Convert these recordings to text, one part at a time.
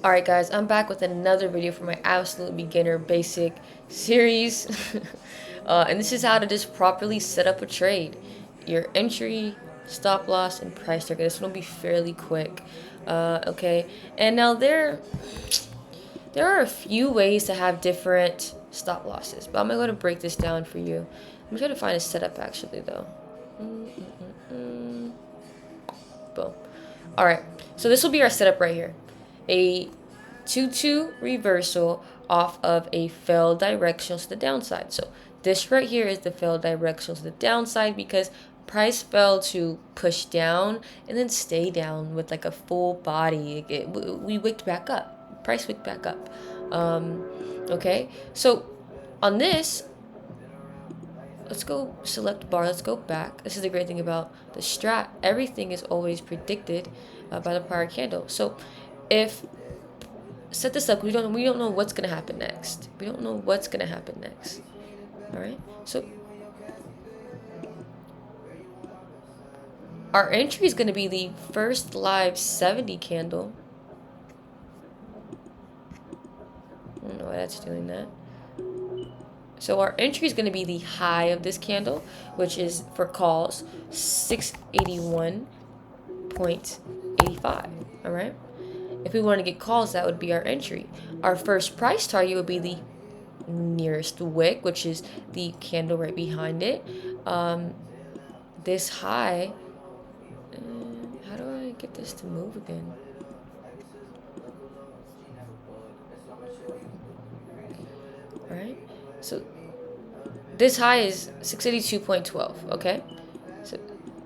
Alright guys, I'm back with another video for my absolute beginner basic series. And this is how to just properly set up a trade. Your entry, stop loss, and price target. This one will be fairly quick. Okay, and now there are a few ways to have different stop losses, but I'm going to break this down for you. I'm trying to find a setup actually though. Boom. Alright, so this will be our setup right here. A 2-2 reversal off of a failed directional to the downside. So this right here is the failed directional to the downside because price fell to push down and then stay down with like a full body. We wicked back up. Price wicked back up. Okay, so on this, let's go select bar. Let's go back. This is the great thing about the strat. Everything is always predicted by the prior candle. So if set this up, we don't know what's gonna happen next. We don't know what's gonna happen next. All right. So our entry is gonna be the first live 70 candle. I don't know why that's doing that. So our entry is going to be the high of this candle, which is for calls 681.85. All right. If we want to get calls, that would be our entry. Our first price target would be the nearest wick, which is the candle right behind it. This high. How do I get this to move again? All right. So this high is 682.12, okay? So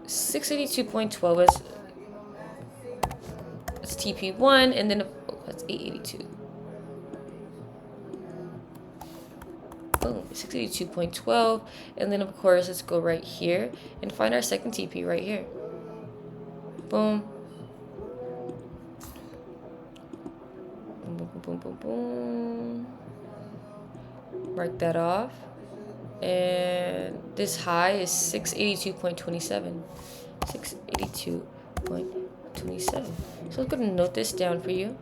682.12 is it's TP1, and then that's 882. Boom, 682.12, and then of course let's go right here and find our second TP right here. Boom. Boom, boom, boom, boom, boom. Mark that off. And this high is 682.27. 682.27. So I'm going to note this down for you.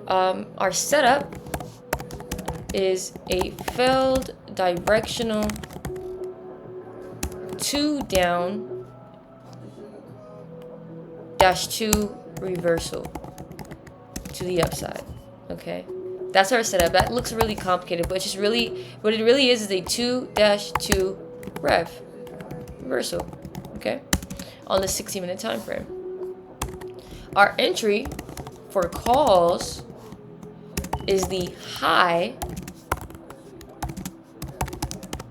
Our setup is a failed directional 2 down -2 reversal to the upside. Okay. That's our setup. That looks really complicated, but it's just really, what it really is a 2-2 reversal, okay, on the 60-minute time frame. Our entry for calls is the high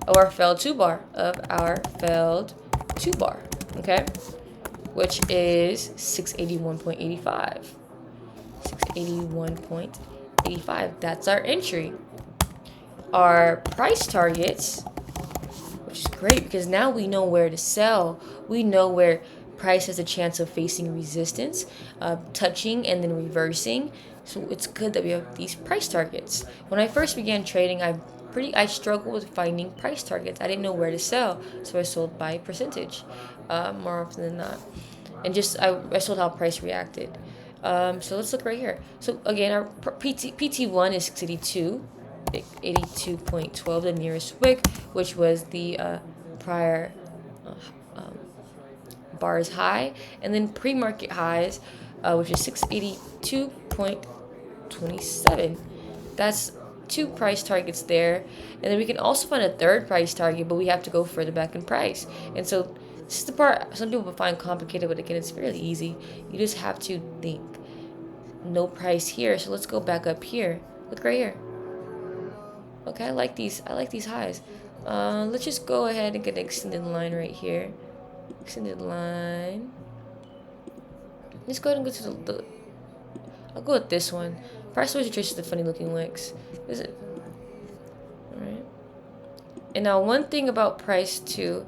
of our failed 2 bar, okay, which is 681.85. 681.85. That's our entry. Our price targets, which is great because now we know where to sell. We know where price has a chance of facing resistance, touching and then reversing. So it's good that we have these price targets. When I first began trading, I struggled with finding price targets. I didn't know where to sell, so I sold by percentage, more often than not, and just I sold how price reacted. So let's look right here. So again, our PT1 is 682.12, the nearest wick, which was the prior bars high, and then pre-market highs, which is 682.27. That's 2 price targets there, and then we can also find a third price target, but we have to go further back in price. And so this is the part some people find complicated, but again, it's fairly easy. You just have to think. No price here, so let's go back up here. Look right here. Okay, I like these highs. Let's just go ahead and get an extended line right here. Extended line. Let's go ahead and go to the I'll go with this one. Price always traces the funny looking wicks. Is it? Alright. And now one thing about price too.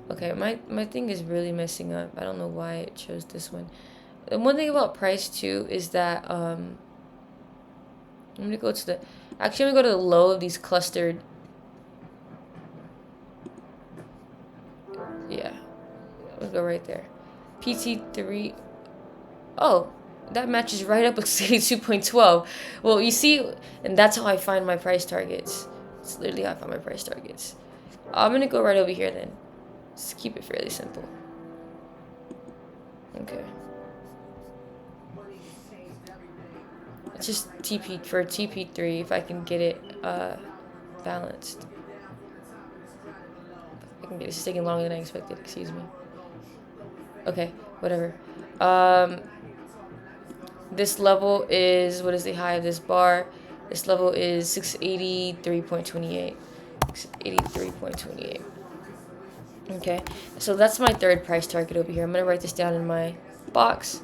Okay, my thing is really messing up. I don't know why it chose this one. And one thing about price too is that I'm gonna go to the I'm gonna go to the low of these clustered. Yeah. Let's go right there. PT3. Oh, That matches right up with 62.12. Well, you see, and that's how I find my price targets. It's literally how I find my price targets. I'm gonna go right over here then. Just keep it fairly simple. Okay. It's just TP for TP3 if I can get it balanced. I can get it's taking longer than I expected. Excuse me. Okay, whatever. This level is, what is the high of this bar? This level is 683.28. 683.28. Okay, so that's my third price target over here. I'm gonna write this down in my box.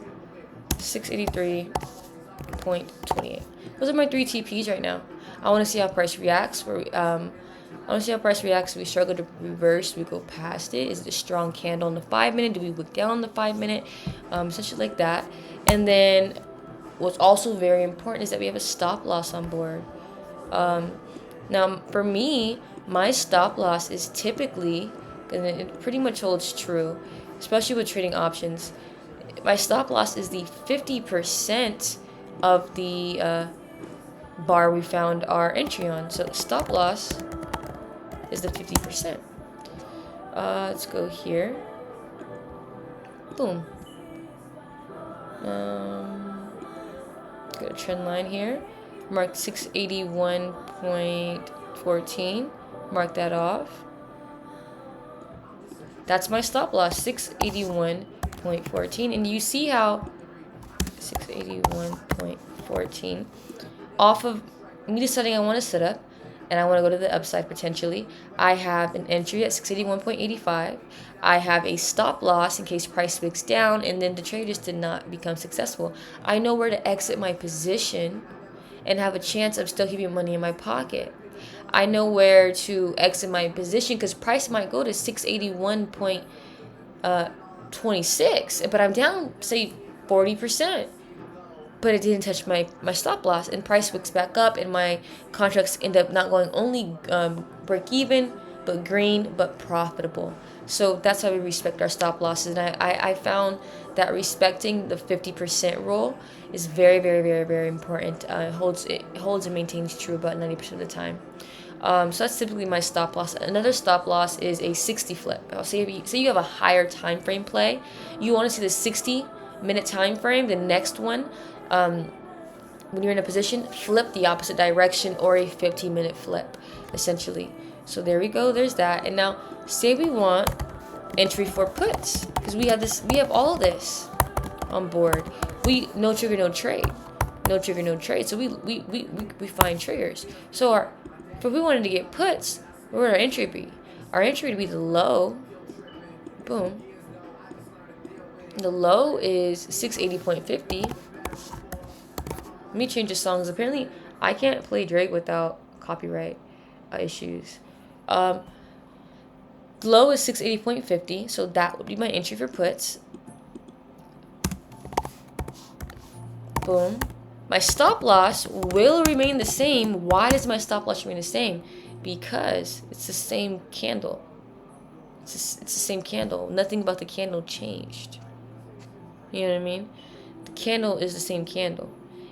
683.28. Those are my 3 TPs right now. I want to see how price reacts. I want to see how price reacts. We struggle to reverse. We go past it. Is it a strong candle in the 5-minute? Do we wick down on the 5-minute? Essentially like that. And then what's also very important is that we have a stop loss on board. Now, for me, my stop loss is typically, and it pretty much holds true, especially with trading options. My stop loss is the 50% of the bar we found our entry on. So stop loss is the 50%. Let's go here. Boom. Got a trend line here. Mark 681.14. Mark that off. That's my stop loss, 681.14. And you see how 681.14 off of me deciding I want to set up and I want to go to the upside potentially. I have an entry at 681.85. I have a stop loss in case price wicks down and then the trade just did not become successful. I know where to exit my position and have a chance of still keeping money in my pocket. I know where to exit my position because price might go to 681.26, but I'm down, say, 40%. But it didn't touch my stop loss, and price wicks back up, and my contracts end up not going only break even, but green, but profitable. So that's how we respect our stop losses. And I found that respecting the 50% rule is very, very, very, very important. It holds and maintains true about 90% of the time. So that's typically my stop loss. Another stop loss is a 60 flip. Say you have a higher time frame play. You want to see the 60-minute time frame, the next one. When you're in a position, flip the opposite direction or a 15-minute flip, essentially. So there we go. There's that. And now, say we want entry for puts because we have all of this on board. No trigger, no trade. No trigger, no trade. So we find triggers. So if we wanted to get puts, where would our entry be? Our entry would be the low. Boom. The low is 680.50. Let me change the songs. Apparently, I can't play Drake without copyright issues. The low is 680.50, so that would be my entry for puts. Boom. My stop loss will remain the same. Why does my stop loss remain the same? Because it's the same candle. It's the same candle. Nothing about the candle changed. You know what I mean? The candle is the same candle.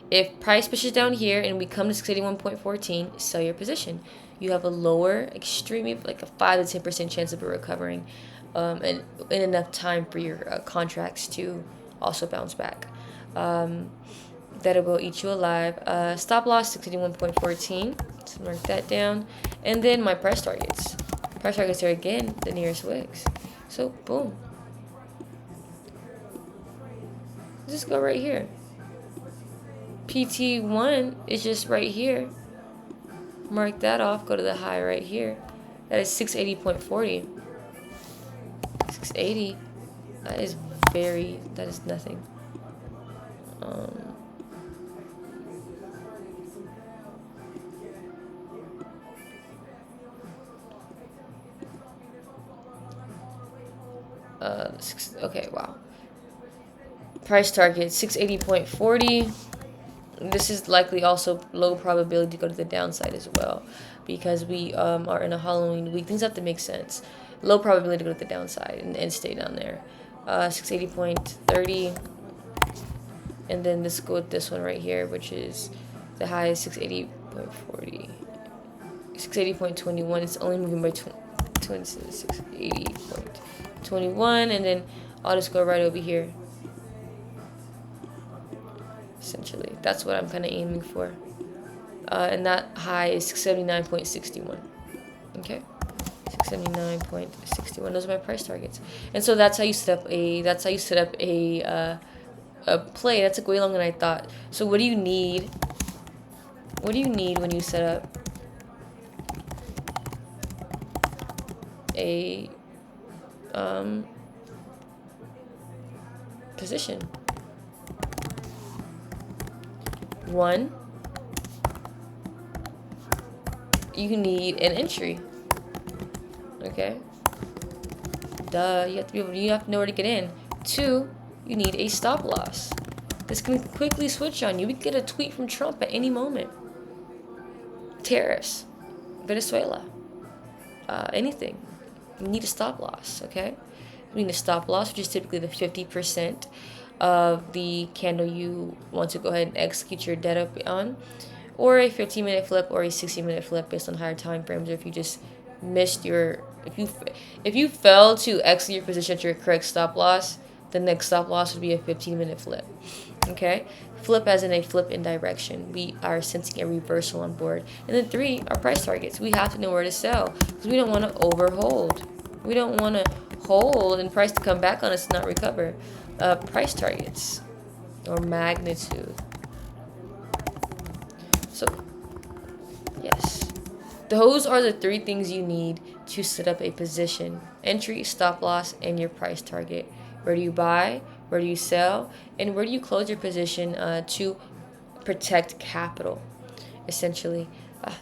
If price pushes down here and we come to 681.14, sell your position. You have a lower, extremely like a 5 to 10% chance of it recovering, and in enough time for your contracts to also bounce back. That will eat you alive. Stop loss 681.14. So mark that down, and then my price targets. Price targets are again the nearest wicks. So boom. Just go right here. PT1 is just right here. Mark that off. Go to the high right here. That is 680.40. 680. That is nothing. Okay, wow. Price target 680.40. This is likely also low probability to go to the downside as well, because we are in a Halloween week. Things have to make sense. Low probability to go to the downside and stay down there. 680.30. And then let's go with this one right here, which is the high is 680.40. 680.21. It's only moving by 680.21, and then I'll just go right over here. Essentially, that's what I'm kind of aiming for. And that high is 679.61. Okay, 679.61. Those are my price targets. And so that's how you set up a. That's how you set up a play. That took way longer than I thought. So what do you need? What do you need when you set up a position? One, you need an entry. Okay. Duh, you have to know where to get in. Two, you need a stop loss. This can quickly switch on you. We get a tweet from Trump at any moment. Tariffs, Venezuela, anything. You need a stop loss, okay? You need a stop loss, which is typically the 50% of the candle you want to go ahead and execute your debt up on, or a 15-minute flip or a 60-minute flip based on higher time frames, or if you just missed your if you fail to execute your position at your correct stop loss, the next stop loss would be a 15-minute flip. Okay, flip as in a flip in direction. We are sensing a reversal on board. And then three, our price targets. We have to know where to sell because we don't want to overhold. We don't want to hold and price to come back on us and not recover. Price targets or magnitude. So yes, those are the three things you need to set up a position: entry, stop loss, and your price target. Where do you buy? Where do you sell? And where do you close your position to protect capital? Essentially, I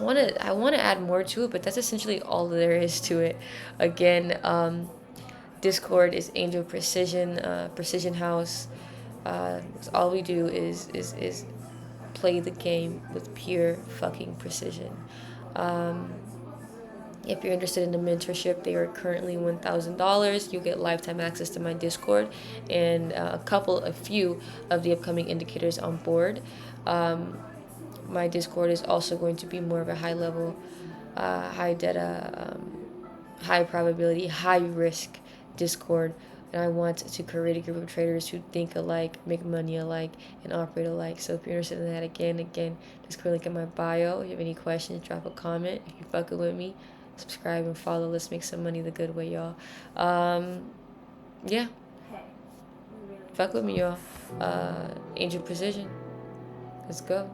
want to add more to it, but that's essentially all there is to it. Again, Discord is Angel Precision, Precision House. All we do is play the game with pure fucking precision. If you're interested in the mentorship, they are currently $1,000. You'll get lifetime access to my Discord and a few of the upcoming indicators on board. My Discord is also going to be more of a high level, high data, high probability, high risk Discord. And I want to create a group of traders who think alike, make money alike, and operate alike. So if you're interested in that, again, just click link in my bio. If you have any questions, drop a comment. If you're fucking with me, subscribe and follow. Let's make some money the good way, y'all. Yeah. Fuck with me, y'all. Angel Precision. Let's go.